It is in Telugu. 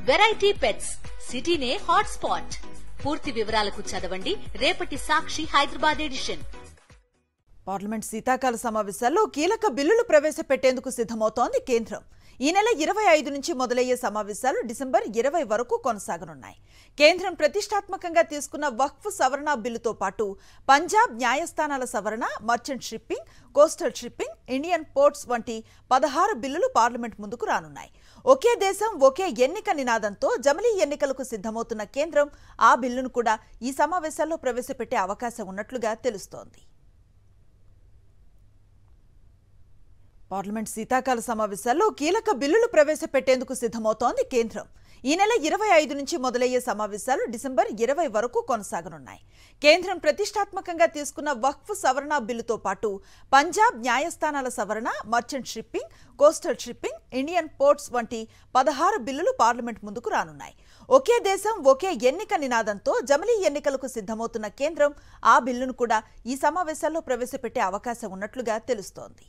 వెరైటీ పెట్స్ సిటీనే హాట్ స్పాట్. పూర్తి వివరాలకు చదవండి రేపటి సాక్షి హైదరాబాద్ ఎడిషన్. పార్లమెంట్ శీతాకాల సమావేశాల్లో కీలక బిల్లులు ప్రవేశపెట్టేందుకు సిద్ధమవుతోంది కేంద్రం. ఈ నెల 25 నుంచి మొదలయ్యే సమావేశాలు డిసెంబర్ 20 వరకు కొనసాగనున్నాయి. కేంద్రం ప్రతిష్టాత్మకంగా తీసుకున్న వక్ఫ్ సవరణ బిల్లుతో పాటు పంజాబ్ న్యాయస్థానాల సవరణ, merchant shipping, coastal shipping, Indian ports వంటి 16 బిల్లులు పార్లమెంట్ ముందుకు రానున్నాయి. ఒకే దేశం ఒకే ఎన్నిక నినాదంతో జమిలీ ఎన్నికలకు సిద్ధమవుతున్న కేంద్రం ఆ బిల్లును కూడా ఈ సమావేశాల్లో ప్రవేశపెట్టే అవకాశం ఉన్నట్లుగా తెలుస్తోంది. పార్లమెంట్ శీతాకాల సమావేశాల్లో కీలక బిల్లులు ప్రవేశపెట్టేందుకు సిద్ధమవుతోంది కేంద్రం. ఈ నెల 25 నుంచి మొదలయ్యే సమావేశాలు డిసెంబర్ 20 వరకు కొనసాగనున్నాయి. కేంద్రం ప్రతిష్టాత్మకంగా తీసుకున్న వక్ఫ్ సవరణ బిల్లుతో పాటు పంజాబ్ న్యాయస్థానాల సవరణ, merchant shipping, coastal shipping, Indian ports వంటి 16 బిల్లులు పార్లమెంట్ ముందుకు రానున్నాయి. ఒకే దేశం ఒకే ఎన్నిక నినాదంతో జమిలీ ఎన్నికలకు సిద్ధమవుతున్న కేంద్రం ఆ బిల్లును కూడా ఈ సమావేశాల్లో ప్రవేశపెట్టే అవకాశం ఉన్నట్లుగా తెలుస్తోంది.